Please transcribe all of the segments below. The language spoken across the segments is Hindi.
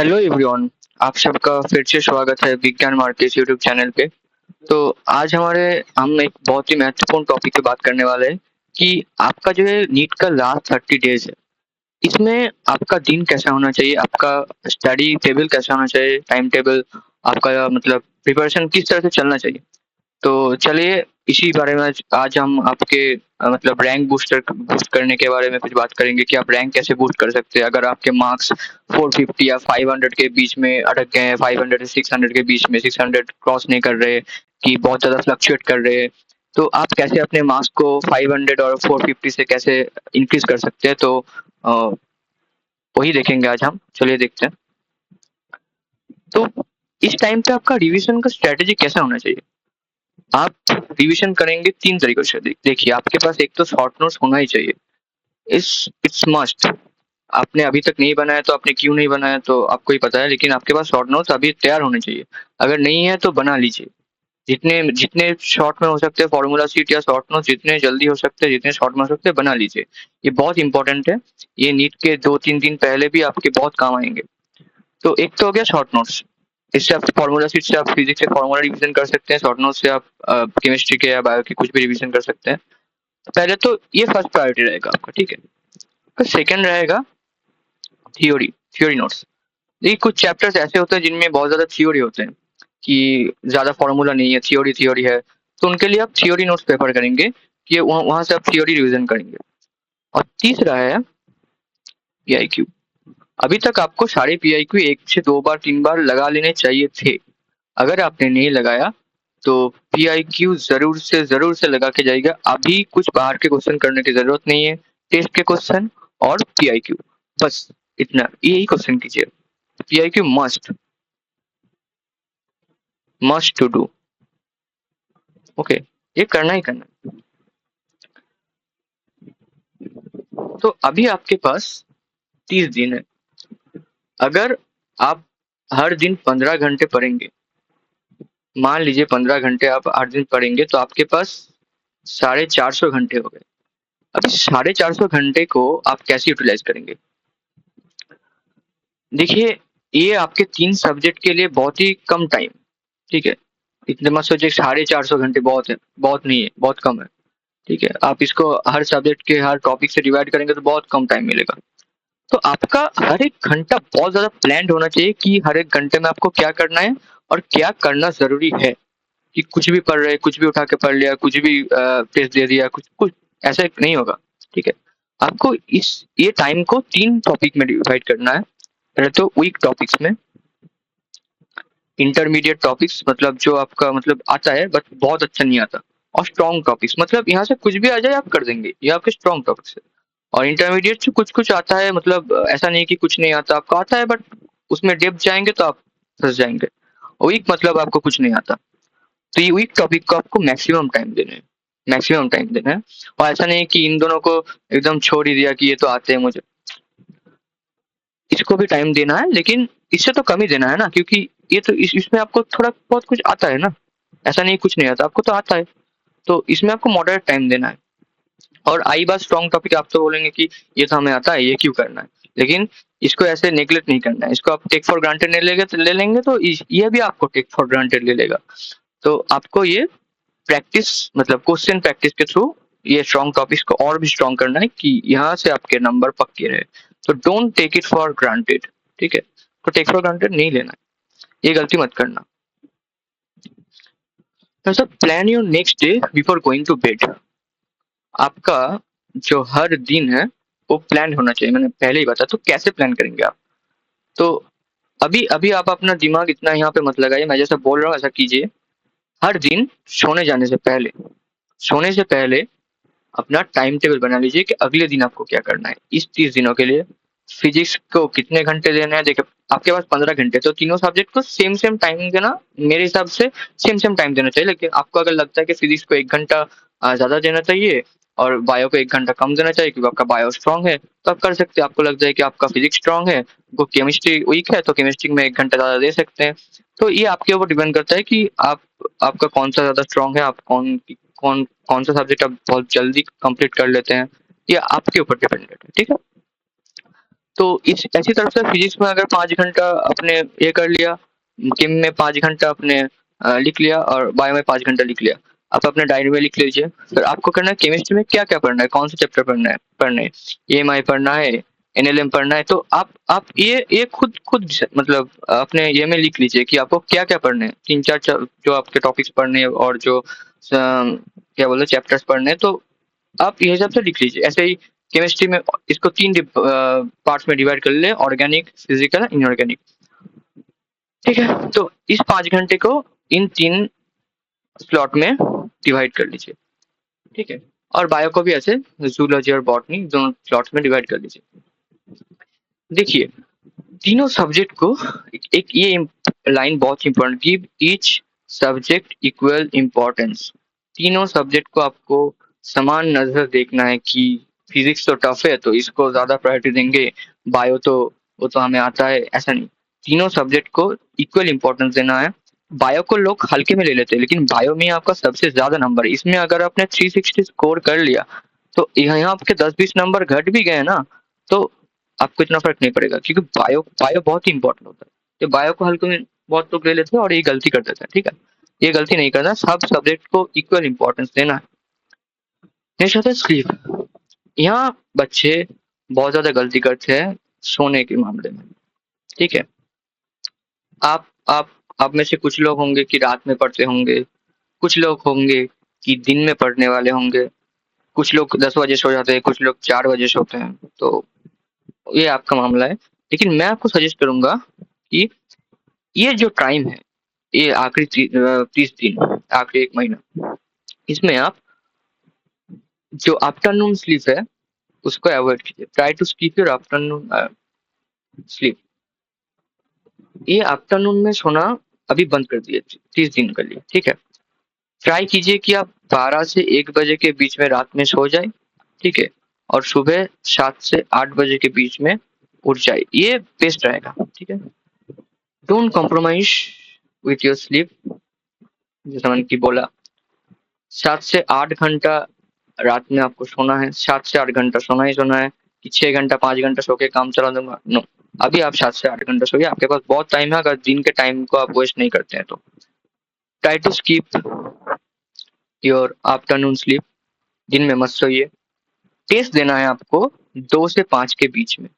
Hello everyone. आप सबका फिर से स्वागत है विज्ञान मार्केट यूट्यूब चैनल पे। तो आज हम एक बहुत ही महत्वपूर्ण टॉपिक पे बात करने वाले हैं कि आपका जो है नीट का लास्ट 30 डेज है, इसमें आपका दिन कैसा होना चाहिए, आपका स्टडी टेबल कैसा होना चाहिए, टाइम टेबल आपका मतलब प्रिपरेशन किस तरह से चलना चाहिए। तो चलिए इसी बारे में आज हम आपके मतलब रैंक बूस्ट करने के बारे में कुछ बात करेंगे कि आप रैंक कैसे बूस्ट कर सकते हैं अगर आपके मार्क्स 450 या 500 के बीच में अटक गए हैं, 500 से 600 के बीच में, 600 क्रॉस नहीं कर रहे कि बहुत ज़्यादा फ्लक्चुएट कर रहे हैं। तो आप कैसे अपने मार्क्स को 500 और 450 से कैसे इंक्रीज कर सकते हैं। तो वही देखेंगे आज हम। चलिए देखते हैं। तो इस टाइम पे आपका रिवीजन का स्ट्रेटेजी कैसा होना चाहिए। आप रिवीजन करेंगे 3 तरीकों से। देखिए, आपके पास एक तो शॉर्ट नोट्स होना ही चाहिए। It's must. आपने अभी तक नहीं बनाया तो आपने क्यों नहीं बनाया तो आपको ही पता है, लेकिन आपके पास शॉर्ट नोट्स अभी तैयार होने चाहिए। अगर नहीं है तो बना लीजिए। जितने जितने शॉर्ट में हो सकते हैं फॉर्मूला शीट या शॉर्ट नोट्स जितने जल्दी हो सकते हैं, जितने शॉर्ट में हो सकते हैं बना लीजिए। ये बहुत इंपॉर्टेंट है। ये नीट के 2-3 दिन पहले भी आपके बहुत काम आएंगे। तो एक तो हो गया शॉर्ट नोट्स। इससे आप फॉर्मूला शीट से आप फिजिक्स से फॉर्मूला रिवीजन कर सकते हैं, शॉर्ट नोट से आप केमिस्ट्री के या बायो के कुछ भी रिवीजन कर सकते हैं। पहले तो ये फर्स्ट प्रायोरिटी रहेगा आपका, ठीक है। तो सेकंड रहेगा थ्योरी थ्योरी नोट्स। देखिए, कुछ चैप्टर्स ऐसे होते हैं जिनमें बहुत ज्यादा थ्योरी होते हैं कि ज्यादा फॉर्मूला नहीं है, थ्योरी थ्योरी है। तो उनके लिए आप थ्योरी नोट्स प्रेफर करेंगे कि वहां से आप थ्योरी रिवीजन करेंगे। और तीसरा है पीआईक्यू। अभी तक आपको सारे पीआईक्यू 1 से 2 बार 3 बार लगा लेने चाहिए थे। अगर आपने नहीं लगाया तो पीआईक्यू जरूर से लगा के जाइएगा। अभी कुछ बाहर के क्वेश्चन करने की जरूरत नहीं है। टेस्ट के क्वेश्चन और पीआईक्यू, बस इतना, यही क्वेश्चन कीजिए। PIQ must must to do. Okay, ये करना ही करना है। तो अभी आपके पास 30 दिन है। अगर आप हर दिन 15 घंटे पढ़ेंगे, मान लीजिए 15 घंटे आप हर दिन पढ़ेंगे, तो आपके पास 450 घंटे हो गए। अभी 450 घंटे को आप कैसे यूटिलाइज करेंगे। देखिए, ये आपके 3 सब्जेक्ट के लिए बहुत ही कम टाइम, ठीक है। इतने मत सोचिए 450 घंटे बहुत है, बहुत नहीं है, बहुत कम है, ठीक है। आप इसको हर सब्जेक्ट के हर टॉपिक से डिवाइड करेंगे तो बहुत कम टाइम मिलेगा। तो आपका हर एक घंटा बहुत ज्यादा प्लान्ड होना चाहिए कि हर एक घंटे में आपको क्या करना है और क्या करना जरूरी है। कि कुछ भी पढ़ रहे, कुछ भी उठा के पढ़ लिया, कुछ भी टेस्ट दे दिया, कुछ कुछ ऐसा नहीं होगा, ठीक है। आपको इस ये टाइम को 3 टॉपिक में डिवाइड करना है। पहले तो वीक टॉपिक्स में, इंटरमीडिएट टॉपिक्स मतलब जो आपका मतलब आता है बट बहुत अच्छा नहीं आता, और स्ट्रॉन्ग टॉपिक्स मतलब यहाँ से कुछ भी आ जाए आप कर देंगे, ये आपके स्ट्रॉन्ग टॉपिक्स है। और इंटरमीडिएट से कुछ कुछ आता है, मतलब ऐसा नहीं कि कुछ नहीं आता, आपको आता है बट उसमें डेप्थ जाएंगे तो आप फंस जाएंगे। वीक मतलब आपको कुछ नहीं आता। तो ये वीक टॉपिक को आपको मैक्सिमम टाइम देना है, मैक्सिमम टाइम देना है। और ऐसा नहीं कि इन दोनों को एकदम छोड़ ही दिया कि ये तो आते हैं मुझे, इसको भी टाइम देना है, लेकिन इससे तो कम ही देना है ना, क्योंकि ये तो इसमें आपको थोड़ा बहुत कुछ आता है ना। ऐसा नहीं कुछ नहीं आता, आपको तो आता है। तो इसमें आपको मॉडरेट टाइम देना है। और आई बात स्ट्रॉन्ग टॉपिक, आप तो बोलेंगे कि ये तो हमें आता है, ये क्यों करना है। लेकिन इसको ऐसे नेग्लेक्ट नहीं करना है, इसको आप टेक फॉर ग्रांटेड ले लेंगे तो ये भी आपको टेक फॉर ग्रांटेड ले लेगा। तो आपको ये प्रैक्टिस मतलब क्वेश्चन प्रैक्टिस के थ्रू ये स्ट्रॉन्ग टॉपिक्स को और भी स्ट्रॉन्ग करना है कि यहाँ से आपके नंबर पक्के रहे। तो don't take it for granted, ठीक है। तो टेक फॉर ग्रांटेड नहीं लेना है, ये गलती मत करना। तो plan your next day before going to bed. आपका जो हर दिन है वो प्लान होना चाहिए, मैंने पहले ही बताया। तो कैसे प्लान करेंगे आप। तो अभी अभी आप अपना दिमाग इतना यहाँ पे मत लगाइए, मैं जैसा बोल रहा हूँ ऐसा कीजिए। हर दिन सोने से पहले अपना टाइम टेबल बना लीजिए कि अगले दिन आपको क्या करना है इस 30 दिनों के लिए। फिजिक्स को कितने घंटे देना है, देखिए आपके पास 15 घंटे, तो तीनों सब्जेक्ट को सेम सेम टाइम देना, मेरे हिसाब से सेम सेम टाइम देना चाहिए। लेकिन आपको अगर लगता है कि फिजिक्स को 1 घंटा ज्यादा देना चाहिए और बायो को 1 घंटा कम देना चाहिए क्योंकि आपका बायो स्ट्रांग है, तो आप कर सकते हैं। आपको लगता है कि आपका फिजिक्स स्ट्रांग है, आपको केमिस्ट्री वीक है, तो केमिस्ट्री में 1 घंटा ज्यादा दे सकते हैं। तो ये आपके ऊपर डिपेंड करता है कि आप आपका कौन सा ज्यादा स्ट्रांग है, आप कौन कौन सा सब्जेक्ट आप बहुत जल्दी कंप्लीट कर लेते हैं, ये आपके ऊपर डिपेंडेंट है, ठीक है। तो इस ऐसी तरफ से फिजिक्स में अगर 5 घंटा अपने ये कर लिया, केम में 5 घंटा अपने लिख लिया और बायो में 5 घंटा लिख लिया, आप अपने डायरी में लिख लीजिए। फिर आपको करना है केमिस्ट्री में क्या क्या पढ़ना है, कौन सा चैप्टर पढ़ना है, EMI पढ़ना है, NLM पढ़ना है। तो आप ये खुद खुद मतलब अपने ये में लिख लीजिए कि आपको क्या क्या पढ़ने हैं, 3-4 जो आपके टॉपिक्स पढ़ने हैं और जो क्या बोलते चैप्टर्स पढ़ने हैं। तो आप ये हिसाब से लिख लीजिए। ऐसे ही केमिस्ट्री में इसको 3 पार्ट्स में डिवाइड कर ले, ऑर्गेनिक, फिजिकल, इनऑर्गेनिक। ठीक है, तो इस 5 घंटे को इन 3 स्लॉट में डिवाइड कर लीजिए। ठीक है, और बायो को भी ऐसे जूलॉजी और बॉटनी दोनों स्लॉट्स में डिवाइड कर लीजिए। देखिए, तीनों सब्जेक्ट को एक ये लाइन बहुत important, give each subject equal importance. तीनों सब्जेक्ट को आपको समान नजर देखना है कि फिजिक्स तो टफ है तो इसको ज्यादा प्रायोरिटी देंगे, बायो तो वो तो हमें आता है, ऐसा नहीं। तीनों सब्जेक्ट को इक्वल इम्पोर्टेंस देना है। बायो को लोग हल्के में ले लेते हैं, लेकिन बायो में आपका सबसे ज्यादा नंबर है। इसमें अगर आपने 360 स्कोर कर लिया तो यहाँ आपके 10-20 नंबर घट भी गए ना, तो आपको इतना फर्क नहीं पड़ेगा, क्योंकि बायो बायो बहुत ही इंपॉर्टेंट होता है। तो बायो को हल्के में बहुत लोग ले लेते हैं और ये गलती कर देते हैं। ठीक है, ये गलती नहीं करना, सब सब्जेक्ट को इक्वल इम्पोर्टेंस देना है। नेक्स्ट आता है स्लीप। यहाँ बच्चे बहुत ज्यादा गलती करते हैं सोने के मामले में। ठीक है, आप आप में से कुछ लोग होंगे कि रात में पढ़ते होंगे, कुछ लोग होंगे कि दिन में पढ़ने वाले होंगे, कुछ लोग 10 बजे सो जाते हैं, कुछ लोग 4 बजे सोते हैं। तो ये आपका मामला है, लेकिन मैं आपको सजेस्ट करूंगा कि ये जो टाइम है, ये आखिरी 30 दिन, आखिरी 1 महीना, इसमें आप जो आफ्टरनून स्लीप है उसको अवॉइड कीजिए। Try to skip your afternoon sleep. ये आफ्टरनून में सोना अभी बंद कर दिए 30 दिन के लिए। ठीक है, ट्राई कीजिए कि आप 12 से 1 बजे के बीच में रात में सो जाए। ठीक है, और सुबह 7 से 8 बजे के बीच में उठ जाए, ये बेस्ट रहेगा। ठीक है, don't compromise with your sleep. जैसा मैंने की बोला, 7 से 8 घंटा रात में आपको सोना है, 7 से 8 घंटा सोना ही सोना है। कि 6 घंटा 5 घंटा सो के काम चला दूंगा, नो। अभी आप 7 से 8 घंटा सोइए, आपके पास बहुत टाइम है। अगर दिन के टाइम को आप वेस्ट नहीं करते हैं तो try to skip your afternoon sleep. दिन में मत सोइए। टेस्ट देना है आपको 2 से 5 के बीच में,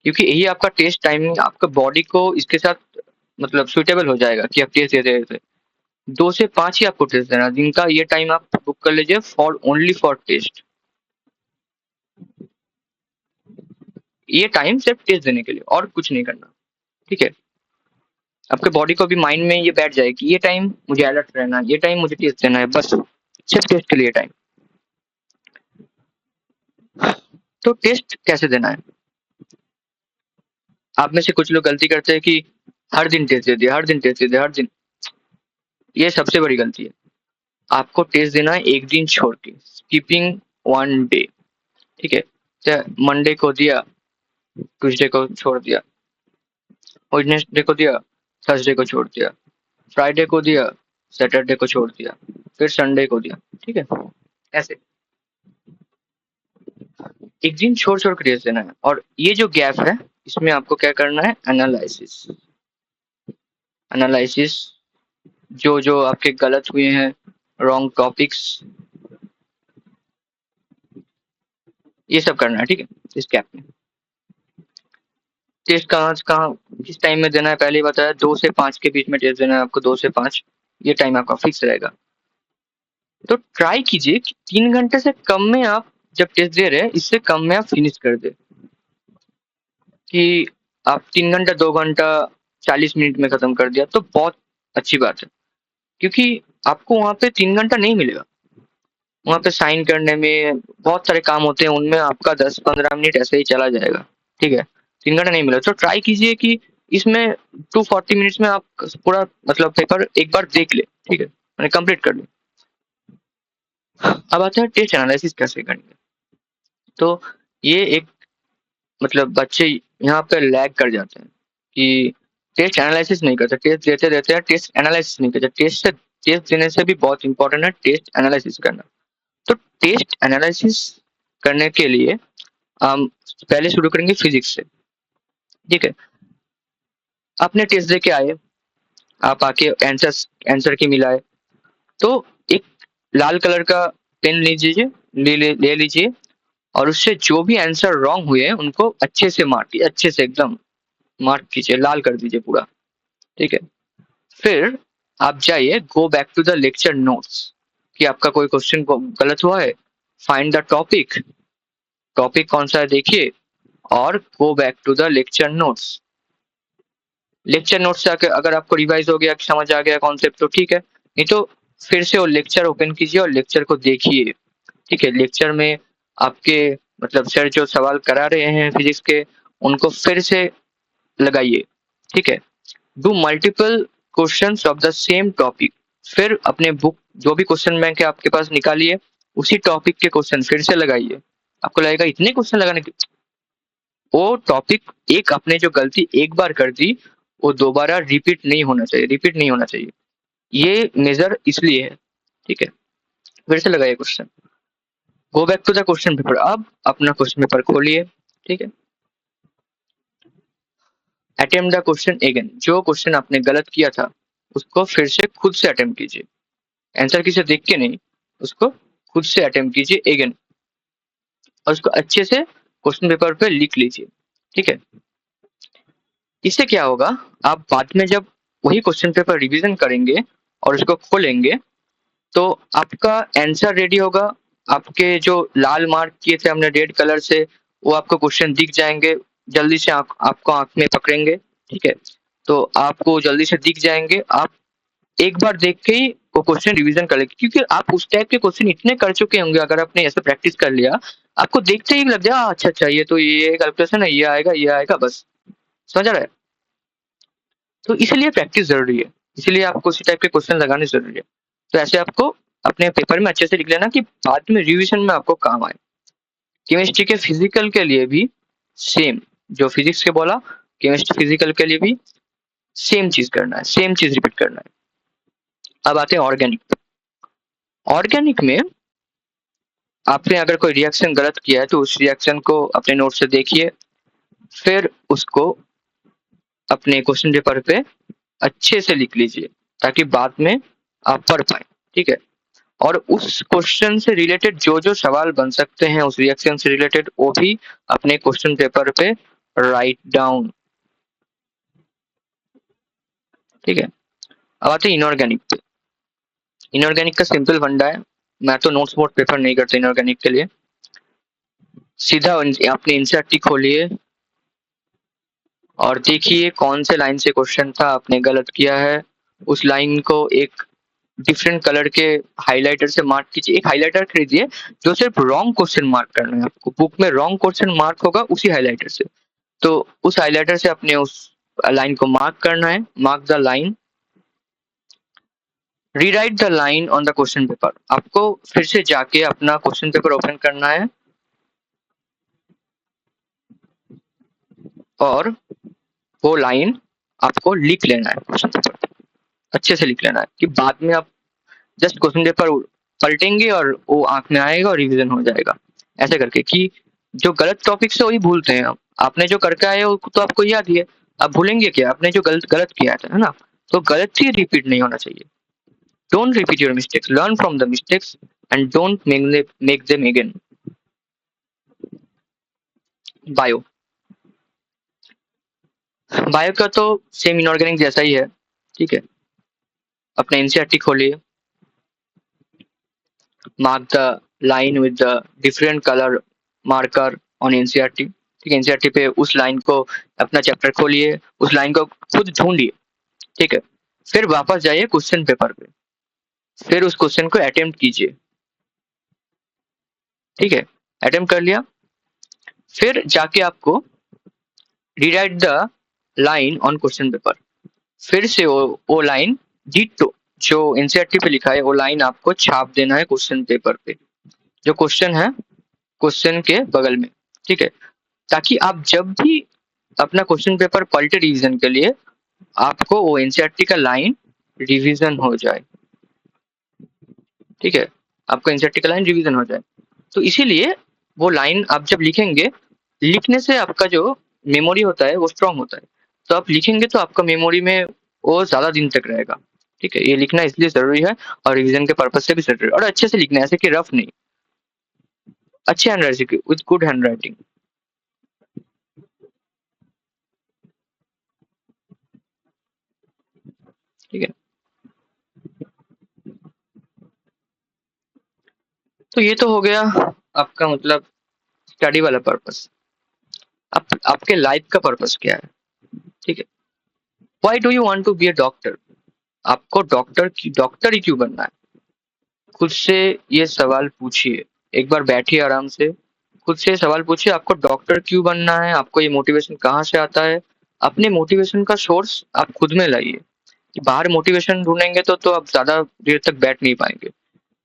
क्योंकि यही आपका टेस्ट टाइमिंग आपका बॉडी को इसके साथ मतलब सुटेबल हो जाएगा कि आप टेस्ट देते रहते। 2 से 5 ही आपको टेस्ट देना, दिन का ये टाइम आप बुक कर लीजिए फॉर ओनली फॉर टेस्ट। ये टाइम सिर्फ टेस्ट देने के लिए, और कुछ नहीं करना। ठीक है, आपके बॉडी को भी माइंड में ये बैठ जाए कि ये टाइम मुझे अलर्ट रहना है, ये टाइम मुझे टेस्ट देना है, बस सिर्फ टेस्ट के लिए टाइम। तो टेस्ट कैसे देना है, आप में से कुछ लोग गलती करते हैं कि हर दिन टेस्ट दे दिया, हर दिन टेस्ट दे दिया, हर दिन। ये सबसे बड़ी गलती है। आपको टेस्ट देना है एक दिन छोड़ के, स्कीपिंग 1 डे। ठीक है, मंडे को दिया, ट्यूसडे को छोड़ दिया, वेडनेसडे को दिया, थर्सडे को छोड़ दिया, फ्राइडे को दिया, सैटरडे को छोड़ दिया, फिर संडे को दिया। ठीक है, ऐसे एक दिन छोड़ छोड़ कर टेस्ट देना है। और ये जो गैप है इसमें आपको क्या करना है, एनालिसिस। एनालिसिस जो जो आपके गलत हुए हैं, रॉन्ग टॉपिक्स, ये सब करना है। ठीक है, इस गैप में टेस्ट कहाँ किस टाइम में देना है, पहले ही बताया 2 से 5 के बीच में टेस्ट देना है आपको, 2 से 5 ये टाइम आपका फिक्स रहेगा। तो ट्राई कीजिए कि 3 घंटे से कम में आप जब टेस्ट दे रहे हैं, इससे कम में आप फिनिश कर दे। कि आप 3 घंटा 2 घंटा 40 मिनट में खत्म कर दिया तो बहुत अच्छी बात है, क्योंकि आपको वहां पे 3 घंटा नहीं मिलेगा। वहां पे साइन करने में बहुत सारे काम होते हैं, उनमें आपका 10-15 मिनट ऐसे ही चला जाएगा। ठीक है, 3 घंटा नहीं मिला तो ट्राई कीजिए कि इसमें 240 मिनट्स में आप पूरा मतलब पेपर एक बार देख ले। ठीक है, मैंने कंप्लीट कर ले। अब आता है टेस्ट एनालिसिस कैसे करेंगे। तो ये एक मतलब बच्चे यहाँ पे लैग कर जाते हैं कि टेस्ट एनालिसिस नहीं करते, टेस्ट देते देते हैं, टेस्ट एनालिसिस नहीं करते। टेस्ट देने से भी बहुत इंपॉर्टेंट है टेस्ट एनालिसिस करना। तो टेस्ट एनालिसिस करने के लिए हम पहले शुरू करेंगे फिजिक्स से। ठीक है। आपने टेस्ट दे के आए, आप आके आंसर की मिलाए, तो एक लाल कलर का पेन लीजिए, ले लीजिए, और उससे जो भी आंसर रॉन्ग हुए हैं उनको अच्छे से मार्किए, अच्छे से एकदम मार्क कीजिए, लाल कर दीजिए पूरा। ठीक है। फिर आप जाइए, go back to the lecture notes, कि आपका कोई क्वेश्चन गलत हुआ है, फाइंड द टॉपिक, टॉपिक कौन सा है देखिए, और go back to the lecture notes. Lecture notes से अगर आपको रिवाइज हो गया, समझ आ गया कॉन्सेप्ट, तो ठीक है, नहीं तो फिर से वो लेक्चर ओपन कीजिए और लेक्चर को देखिए। ठीक है। लेक्चर में आपके मतलब सर जो सवाल करा रहे हैं फिजिक्स के, उनको फिर से लगाइए। ठीक है। Do multiple questions of the same topic. फिर अपने बुक जो भी क्वेश्चन बैंक है आपके पास निकालिए, उसी टॉपिक के क्वेश्चन फिर से लगाइए। आपको लगेगा इतने क्वेश्चन लगाने की, वो टॉपिक एक आपने जो गलती एक बार कर दी, वो दोबारा रिपीट नहीं होना चाहिए, रिपीट नहीं होना चाहिए। ये मेजर इसलिए है। ठीक है। फिर से लगाइए question, go back to the question paper. अब अपना क्वेश्चन पेपर खोलिए। ठीक है। Attempt the question again. जो क्वेश्चन आपने गलत किया था उसको फिर से खुद से अटेम्प्ट कीजिए, आंसर किसे देख के नहीं, उसको खुद से अटेम्प्ट कीजिए अगेन, और उसको अच्छे से क्वेश्चन पेपर पे लिख लीजिए। ठीक है। इससे क्या होगा, आप बाद में जब वही क्वेश्चन पेपर रिवीजन करेंगे और उसको खोलेंगे, तो आपका आंसर रेडी होगा। आपके जो लाल मार्क किए थे हमने रेड कलर से, वो आपको क्वेश्चन दिख जाएंगे, जल्दी से आपको आंख में पकड़ेंगे। ठीक है। तो आपको जल्दी से दिख जाएंगे, आप एक बार देख के ही वो क्वेश्चन रिवीजन कर लेंगे, क्योंकि आप उस टाइप के क्वेश्चन इतने कर चुके होंगे। अगर आपने ऐसे प्रैक्टिस कर लिया, आपको देखते ही लग जाए अच्छा अच्छा ये तो ये कैलकुलेशन है, ये आएगा बस। समझ आ रहा है। तो इसलिए प्रैक्टिस जरूरी है, इसलिए आपको उसी टाइप के क्वेश्चन लगाने जरूरी है। तो ऐसे आपको अपने पेपर में अच्छे से लिख लेना कि बाद में रिवीजन में आपको काम आए। केमिस्ट्री के फिजिकल के लिए भी सेम, जो फिजिक्स के बोला, केमिस्ट्री फिजिकल के लिए भी सेम चीज करना है, सेम चीज रिपीट करना है। अब आते हैं ऑर्गेनिक। ऑर्गेनिक में आपने अगर कोई रिएक्शन गलत किया है तो उस रिएक्शन को अपने नोट से देखिए, फिर उसको अपने क्वेश्चन पेपर पे अच्छे से लिख लीजिए, ताकि बाद में आप पढ़ पाए। ठीक है। और उस क्वेश्चन से रिलेटेड जो जो सवाल बन सकते हैं उस रिएक्शन से रिलेटेड, वो भी अपने क्वेश्चन पेपर पे राइट डाउन। ठीक है। अब आते हैं इनऑर्गेनिक पे। इनऑर्गेनिक का सिंपल फंडा है, मैं तो नोट्स बोर्ड प्रेफर नहीं करता इनऑर्गेनिक के लिए। सीधा अपने एनसीईआरटी खोलिए और देखिए कौन से लाइन से क्वेश्चन था, आपने गलत किया है। उस लाइन को एक डिफरेंट कलर के हाइलाइटर से मार्क कीजिए। एक हाइलाइटर खरीदिए जो सिर्फ रॉन्ग क्वेश्चन मार्क करना है आपको, बुक में रॉन्ग क्वेश्चन मार्क होगा उसी हाइलाइटर से। तो उस हाइलाइटर से अपने उस लाइन को मार्क करना है, mark the line, rewrite the line on the question paper. आपको फिर से जाके अपना क्वेश्चन पेपर ओपन करना है और वो लाइन आपको लिख लेना है क्वेश्चन पेपर पे, अच्छे से लिख लेना है, कि बाद में आप जस्ट क्वेश्चन पेपर पलटेंगे और वो आंख में आएगा और रिवीजन हो जाएगा। ऐसे करके कि जो गलत टॉपिक से वही भूलते हैं हम, आपने जो करके आए हो तो आपको याद ही है, आप भूलेंगे क्या, आपने जो गलत गलत किया था, है ना। तो गलती रिपीट नहीं होना चाहिए। Don't repeat your mistakes, learn from the mistakes and don't make them again. Bio, bio का तो सेम इनऑर्गेनिक जैसा ही है। ठीक है। अपने एनसीईआरटी खोलिए, mark the line with the different color marker on NCERT. ठीक है। एनसीईआरटी पे उस लाइन को, अपना चैप्टर खोलिए, उस लाइन को खुद ढूंढिए। ठीक है। फिर वापस जाइए क्वेश्चन पेपर पे, फिर उस क्वेश्चन को अटेम्प्ट कीजिए। ठीक है। अटेम्प्ट कर लिया, फिर जाके आपको rewrite the line on question paper. फिर से वो लाइन डिटो जो एनसीईआरटी पे लिखा है वो लाइन आपको छाप देना है क्वेश्चन पेपर पे, जो क्वेश्चन है क्वेश्चन के बगल में। ठीक है। ताकि आप जब भी अपना क्वेश्चन पेपर पलटे रिवीजन के लिए, आपको वो एनसीईआरटी का लाइन रिवीजन हो जाए। ठीक है। आपको एनसीईआरटी का लाइन रिवीजन हो जाए। तो इसीलिए वो लाइन आप जब लिखेंगे, लिखने से आपका जो मेमोरी होता है वो स्ट्रांग होता है। तो आप लिखेंगे तो आपका मेमोरी में वो ज़्यादा दिन तक रहेगा। ठीक है? ये लिखना इसलिए ज़रूरी है और रिवीजन के पर्पज़ से भी ज़रूरी है और अच्छे से लिखना है, ऐसे कि रफ नहीं। अच्छे हैंडराइटिंग विथ गुड हैंडराइटिंग। ठीक है? तो ये तो हो गया आपका मतलब स्टडी वाला पर्पज़। अब आपके लाइफ का पर्पज़ क्या है? ठीक है? Why do you want to be a doctor? आपको डॉक्टर ही क्यों बनना है? खुद से ये सवाल पूछिए। एक बार बैठिए आराम से, खुद से सवाल पूछिए आपको डॉक्टर क्यों बनना है? आपको ये मोटिवेशन कहाँ से आता है? अपने मोटिवेशन का सोर्स आप खुद में लाइए। बाहर मोटिवेशन ढूँढेंगे तो आप ज़्यादा देर तक बैठ नहीं पाएँगे।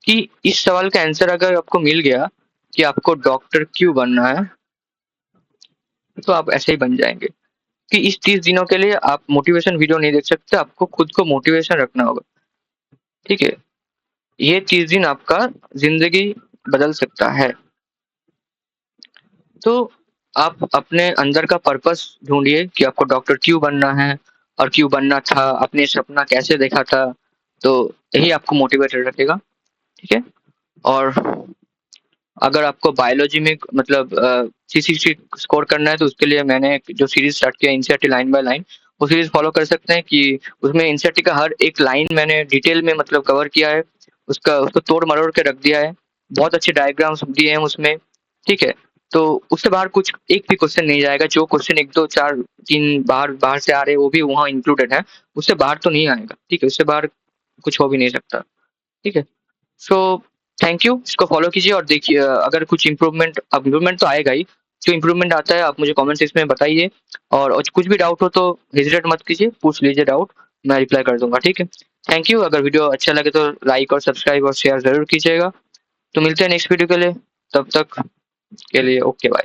कि इस सवाल का आंसर अगर आपको मिल गया कि आपको डॉक्टर क्यों बनना है, तो आप ऐसे ही बन जाएँगे। कि इस 30 दिनों के लिए आप मोटिवेशन वीडियो नहीं देख सकते, आपको खुद को मोटिवेशन रखना होगा। ठीक है? ये 30 दिन आपका ज़िंदगी बदल सकता है। तो आप अपने अंदर का पर्पस ढूँढिए कि आपको डॉक्टर क्यों बनना है और क्यों बनना था, आपने सपना कैसे देखा था, तो यही आपको मोटिवेटेड रखेगा, ठीक है? और अगर आपको बायोलॉजी में मतलब सीसीसी स्कोर करना है तो उसके लिए मैंने एक जो सीरीज़ स्टार्ट किया एनसीईआरटी लाइन बाय लाइन, वो सीरीज़ फॉलो कर सकते हैं कि उसमें एनसीईआरटी का हर एक लाइन मैंने डिटेल में मतलब कवर किया है, उसको तोड़-मरोड़ के रख दिया है। बहुत अच्छे डायग्राम्स दिए हैं उसमें, ठीक है? तो उससे बाहर कुछ एक भी क्वेश्चन नहीं जाएगा, जो क्वेश्चन 1, 2, 4, 3 बाहर बाहर से आ रहे हैं वो भी वहाँ इंक्लूडेड है, उससे बाहर तो नहीं आएगा, ठीक है? उससे बाहर कुछ हो भी नहीं सकता, ठीक है? सो थैंक यू, इसको फॉलो कीजिए और देखिए अगर कुछ इम्प्रूवमेंट अब इम्प्रूवमेंट तो आएगा ही, जो इम्प्रूवमेंट आता है आप मुझे कमेंट सेक्शन में बताइए और कुछ भी डाउट हो तो हेजिटेट मत कीजिए, पूछ लीजिए डाउट, मैं रिप्लाई कर दूँगा, ठीक है? थैंक यू, अगर वीडियो अच्छा लगे तो लाइक और सब्सक्राइब और शेयर ज़रूर कीजिएगा। तो मिलते हैं नेक्स्ट वीडियो के लिए, तब तक के लिए ओके बाय।